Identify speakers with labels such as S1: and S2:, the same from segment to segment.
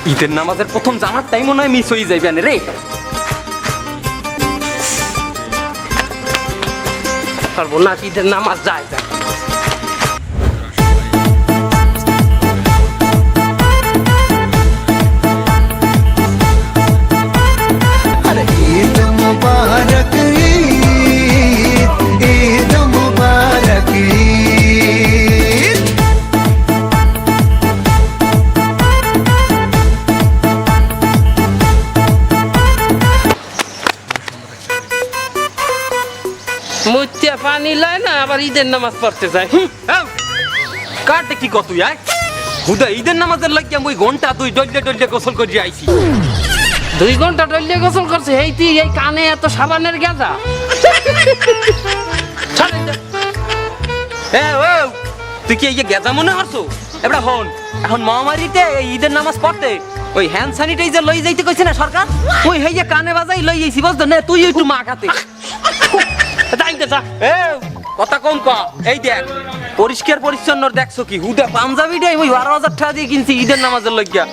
S1: ঈদের নামাজের প্রথম জানার টাইম মনে হয় মিস হয়ে যাইবে রে।
S2: পারবো না, ঈদের নামাজ যায় যায়।
S3: ঈদ মুবারক ঈদ মুবারক ঈদ।
S2: মুত্যা পানি লয় না, আবার ঈদের নামাজ পড়তে যায়।
S1: কাটে কি কত আয় হুদা ঈদের নামাজের লাগিয়া ওই ঘন্টা তুই ডললে ডললে গোসল করে আইছি।
S2: 2 ঘন্টা ডলিয়ে গোসল করছে, এই তুই এই কানে এত সাবানের গেঁজা।
S1: তুই কি এই যে গেজা মনে হরছো? এবার হন এখন মহামারীতে এই ঈদের নামাজ পড়তে ওই হ্যান্ড স্যানিটাইজার লই যাইতে কইছে না সরকার, ওই হেই যে কানে বাজাই লই আইছি বুঝতো না, তুই একটু মা খাতে কথা কম ক। এই দেখ পরিষ্কার পরিচ্ছন্ন দেখছো কি হুদা পাঞ্জাবিটাই ওই 12,000 টাকা দিয়ে কিনছি ঈদের নামাজের লাগিয়া।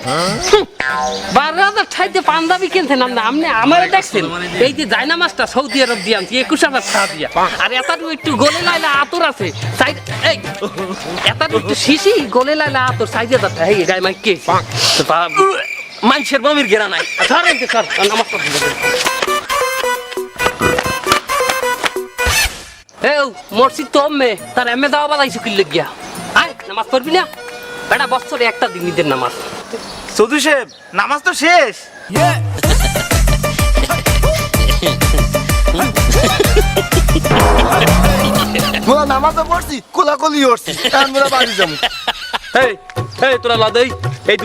S2: 12,000 টাকা পাঞ্জাবি কিনতে নাম না আপনি আমারে দেখছেন? এই যে জায়নামাজটা সৌদি আরব দিয়ে আনছি 21,000 টাকা দিয়া, আর এটার একটু গলে লাইলা আতর আছে এই এটার একটু শিশি গলে লাইলা আতর 4,000 টাকা। এই গায় মাই কে
S1: মানুষের বমির ঘেরা নাই।
S2: ধরেন তো স্যার নামাজ পড়তে মসজিদ তো মে তার এমএ দাওয়া বাদাইছো কি লাগিয়া? আয় নামাজ পড়বি না বেটা, বছরে একটা দিন ঈদের নামাজ।
S4: সৌদু সাহেব নামাজ তো শেষ।
S3: মোরা নামাজও পড়ছি, কোলাকুলি করছি, আমরা বাড়ি যাবো।
S1: এই তোরা লাদেই এই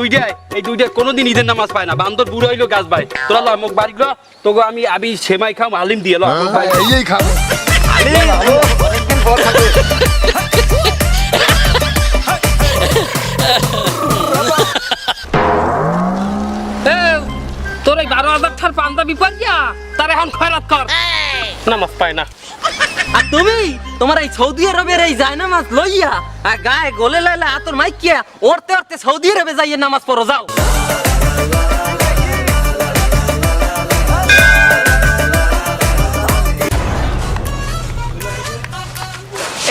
S1: দুইটা কোনোদিন ঈদের নামাজ পায় না। বান্দর বুড়ো হইলো গাছ ভাই, তোরা ল মোক বাড়ি ল, তোকে আমি সেমাই খাম আলিম দিয়ে ল
S3: এই খাবো
S2: তোর এই 12,000 টাকার পাঞ্জাবি পাইয়া তার এখন খয়রাত কর, নামাজ পায় না।
S1: আর তুমি তোমার এই সৌদি আরবের এই যায় নামাজ লইয়া আর গায়ে গলে লাইলা আতর মাইকিয়া ওরতে ওরতে সৌদি আরবে যাইয়ে নামাজ পড়ো যাও।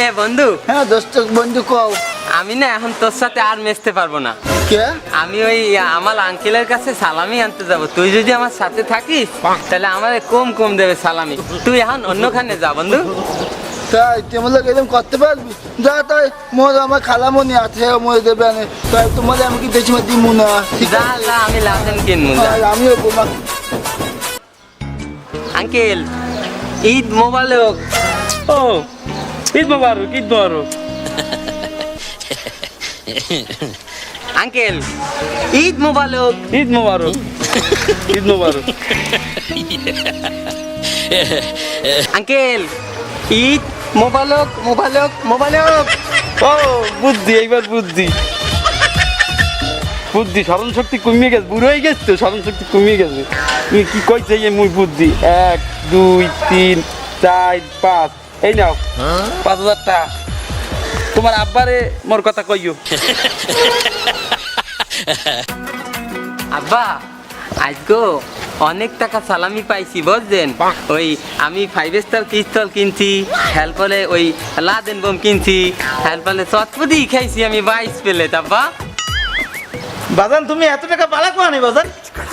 S1: এ বন্ধু।
S3: হ্যাঁ দোস্ত বন্ধু কও।
S1: আমি না এখন তোর সাথে আর মেশতে পারবো না।
S3: কে?
S1: আমি ওই আমার আঙ্কেলের কাছে সালামি আনতে যাব। তুই যদি আমার সাথে থাকিস তাহলে আমাদের কম দেবে সালামি। তুই এখন অন্যখানে যা বন্ধু।
S3: তাই তেমন এরকম করতে পারবি? যা তাই মোর আমার খালামনি আছে মোর দেবে না, তাই তোমার আমি কি দেশি মাতি মুনা ঠিক
S1: যা যা আমি লাদেন কিনবো যা।
S3: আমিও বোমা।
S1: আঙ্কেল ঈদ মোবারক।
S2: ও ঈদ মোবারক, ঈদ মোবারক।
S1: আঙ্কেল ঈদ মোবারক,
S2: ঈদ মোবারক, ঈদ মোবারক।
S1: আঙ্কেল ঈদ মোবারক মোবারক মোবারক।
S2: ও বুদ্ধি, এইবার বুদ্ধি বুদ্ধি স্মরণ শক্তি কমিয়ে গেছে, বুড়ো হয়ে গেছে তো, স্মরণ শক্তি কমিয়ে গেছে। তুমি কি কইছে মুই বুদ্ধি? 1 2 3 4 5 এই নাও 5,000 টাকা। তোমার আব্বারে মোর কথা কইও।
S1: আব্বা আজগো অনেক টাকা সালামি পাইছি বুঝছেন। ওই আমি 5 স্টার পিস্তল কিনছি, হেলপলে ওই লাদেন বোম কিনছি, হেলপলে চটপটি খাইছি আমি 22 প্লেট। আব্বা
S4: বাজান তুমি এত টাকা পালা কোয়া নেই বাজান?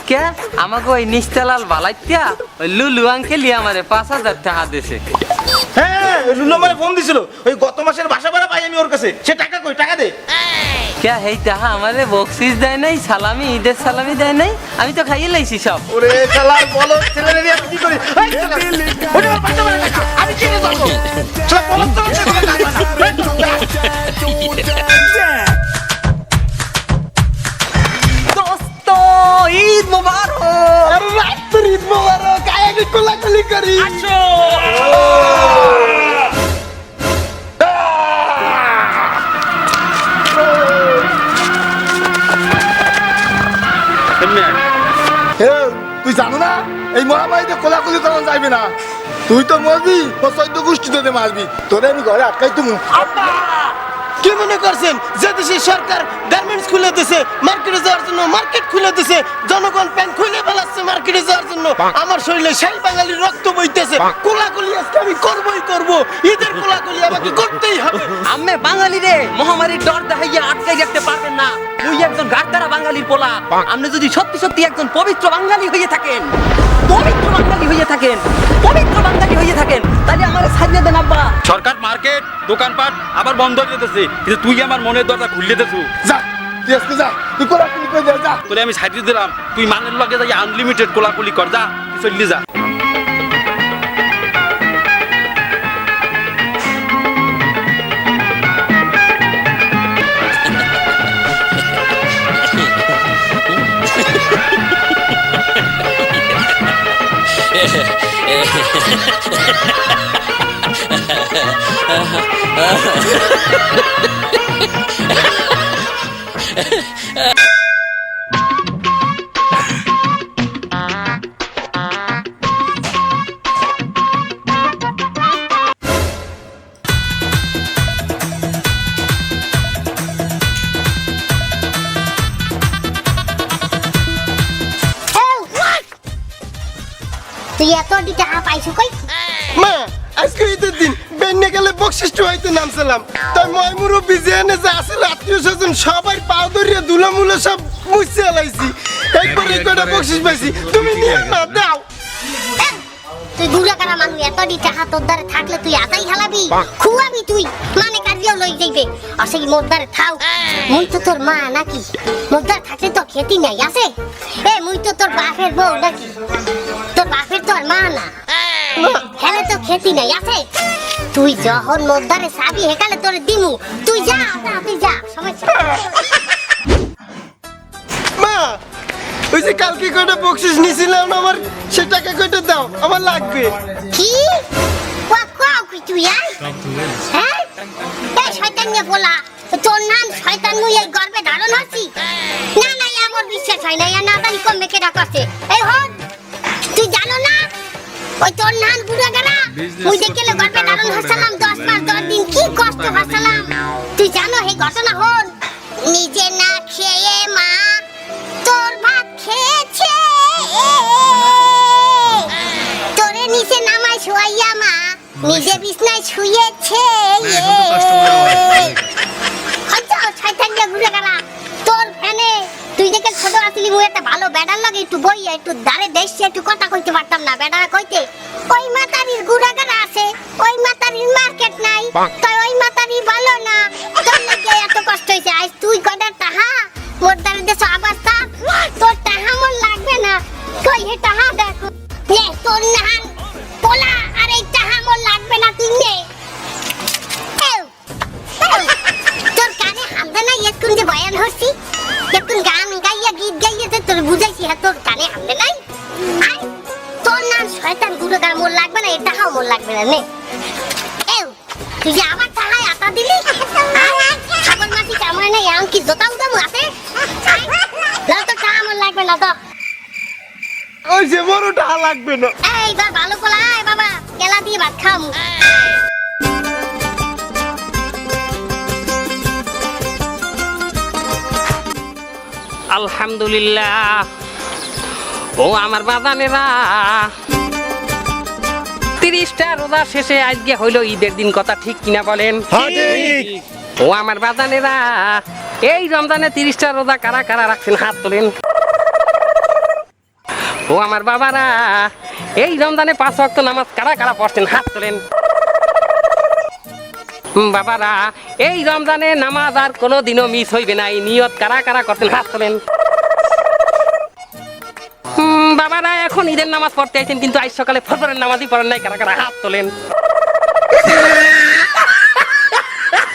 S1: কে আমাকে ওই নিস্তালাল বালাইত্যা ওই লুলু আঙ্কেলই আমারে 5,000 টাকা দিয়েছে।
S4: হ্যাঁ লুলো মানে ফোন দিছিল, ওই গত মাসের বাসা ভাড়া পাই আমি ওর কাছে, সে টাকা কই, টাকা দে।
S1: কে হেই টাকা আমারে বকশিস দেয় নাই, সালামি ঈদের সালামি দেয় নাই, আমি তো খাইয়ে লাইছি সব।
S4: ওরে শালার বলো ছেলেরে নিয়ে কি করি? এই শালা, ওরে ওর বাসা ভাড়া টাকা আমি কিনে দেবো। শালা বলো তো
S1: দোস্ত ঈদ মোবারক।
S3: আরে রাত ঈদ মোবারক, আয় আমি কোলাকুলি করি।
S2: আসো
S3: তুই জানো না এই মহামারীতে কোলাকুলি করা যাবে না। তুই তো মরবি, ও 14 গোষ্ঠী তোদের মারবি, তোরে আমি ঘরে আটকাই তুমি।
S5: কি মনে করছেন যে দেশে সরকার গার্মেন্টস খুলে দিছে মার্কেটে যাওয়ার জন্য, মার্কেট খুলে দিছে, জনগণ প্যান্ট খুলে ফেলাচ্ছে মার্কেটে যাওয়ার জন্য, আমার শরীরে সেই বাঙালির রক্ত বইতেছে, কোলাকুলি আজকে আমি করবই করব, ঈদের কোলাকুলি আমাকে করতেই হবে।
S6: আম্মে বাঙালি রে মহামারীর ডর দেখাইয়া আটকাই রাখতে পারবেন না। তুই একজন গাদ্দারা বাঙালির পোলা। আপনি যদি সত্যি সত্যি একজন পবিত্র বাঙালি হয়ে থাকেন, পবিত্র বাঙালি হয়ে থাকেন, পবিত্র বাঙালি হয়ে থাকেন, তাহলে আমার ছাড়িয়ে দেন আব্বা।
S7: সরকার মার্কেট দোকানপাট আবার বন্ধ করে দিতেছে, কিন্তু তুই আমার মনের দরজা খুললে দিতেছু।
S3: যা তুই আজকে যা, তুই কোলাকুলি করে দে, যা।
S7: তোরে আমি ছাড়িয়ে দিলাম, তুই মানের লগে যাই আনলিমিটেড কোলাকুলি কর, যা তুই চললি যা।
S8: তুই এত টাকা পাইছো কই?
S5: মা আজকে ঈদের দিন বেন্নে গেলে বকশিষ্ট হইতে নামছিলাম, তাই মই মুরব্বি জেনে যে আসলে আত্মীয় স্বজন সবাই পাও ধরিয়ে দুলামুলো সব মুছে লাইছি, একবারে কটা বকশিস পাইছি, তুমি নিয়ে না দাও।
S8: তুই গুড়া কারা মানুষ, এত টাকা তোর দ্বারে থাকলে তুই আতাই খেলাবি, খুয়াবি তুই, মানে কাজিয়াও লই যাইবে। আর সেই মোর দ্বারে থাও, মুই তো তোর মা নাকি? মোর দ্বারে থাকলে তো খেতি নাই আছে? এ মুই তো তোর বাপের বউ নাকি? তোর বাপের তোর মা না, হেলে তো খেতি নাই আছে? তুই যখন মোর দ্বারে চাবি হেকালে তোর দিমু, তুই যা যা, তুই যা, সমস্যা।
S5: মা ওই যে কালকে কটা বকশিস নিছিলাম না, আমার সে টাকা কয়টা দাও, আমার লাগবে।
S8: কি কোয়া কি তুই হ্যাঁ? এই শয়তান নিয়ে বলা, তোর নাম শয়তান মুই এই গর্বে ধারণ হচ্ছি না? না আমার বিশ্বাস হয় না, না তাই কম মেকে রাখছে। এই হন তুই জানো না ওই তোর নাম বুড়া গেলা, মুই দেখলে গর্বে ধারণ হচ্ছিলাম 10 মাস 10 দিন, কি কষ্ট হচ্ছিলাম তুই জানো? এই ঘটনা হন নিজে না খেয়ে মা তোর ভাত খেয়েছে, তোরে নিচে নামাই শুয়াইয়া মা নিজে বিছনায় শুয়েছে। শয়তানটা ঘুরে গেলা তোর ফ্যানে, তুই দেখে ছোট আসলি মুই একটা ভালো ব্যাডার লাগে একটু বইয়া একটু দাঁড়ে দেখছি, একটু কথা কইতে পারতাম না, ব্যাডার কইতে ওই মাতারির গুড়াগাড়া আছে, ওই মাতারির মার্কেট নাই, তাই ওই মাতারি ভালো না, তোর লাগে এত কষ্ট হয়েছে। আজ তুই কয়টা টাহা মোর দ্বারে দেশ অবস্থা, তোর টাহা মন লাগবে না, কই হে টাহা দেখো নে তোর নাহান পোলা, আর এই টাহা মন লাগবে না, তুই নে। তোর কানে হামদে না একটুন যে বয়ান হচ্ছি, একটুন গান গাইয়া গীত গাইয়া তোর বুঝাইছি, হ্যাঁ তোর কানে হামদে নাই? তোর নাম শয়তান গুলো গান মোর লাগবে না, এই টাহাও মোর লাগবে না, নে। তুই যে আমার টাহায় আটা দিলি, খাবার মাটি কামায় না, এমন কি জোতা উদামু আছে? তোর টাহা মোর লাগবে না তো।
S5: ওই যে বড় টাকা লাগবে না।
S8: এইবার ভালো পোলা আয় বাবা, কেলা দিয়ে ভাত খামু।
S2: আলহামদুলিল্লাহ। ও আমার বাজানেরা, 30টা রোজা শেষে আজকে হইল ঈদের দিন, কথা ঠিক কিনা বলেন? ও আমার বাজানেরা, এই রমজানে 30টা রোজা কারা কারা রাখছেন হাত তোলেন। ও আমার বাবারা, এই রমজানে 5 ওয়াক্ত নামাজ কারা কারা পড়ছেন হাত তোলেন। বাবারা, এই রমজানে নামাজ আর কোনোদিনও মিস হইবে না, এই নিয়ত কারা কারা করতেন হাত তোলেন। বাবারা, এখন ঈদের নামাজ পড়তে আইছেন কিন্তু আজ সকালে ফজরের নামাজই পড়েন নাই, কারা কারা হাত তোলেন।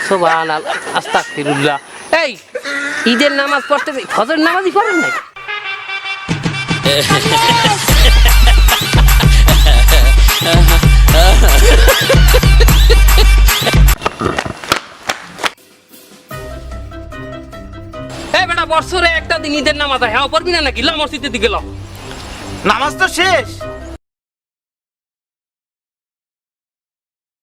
S2: সুবহানাল্লাহ, আস্তাগফিরুল্লাহ। এই ঈদের নামাজ পড়তে ফজরের নামাজই পড়েন নাই? এই বেটা, বছরে একটা দিন ঈদের নামাজ হয়, হ্যাঁ পড়বি না নাকি? ল মসজিদের দিকে ল।
S4: নামাজ তো শেষ,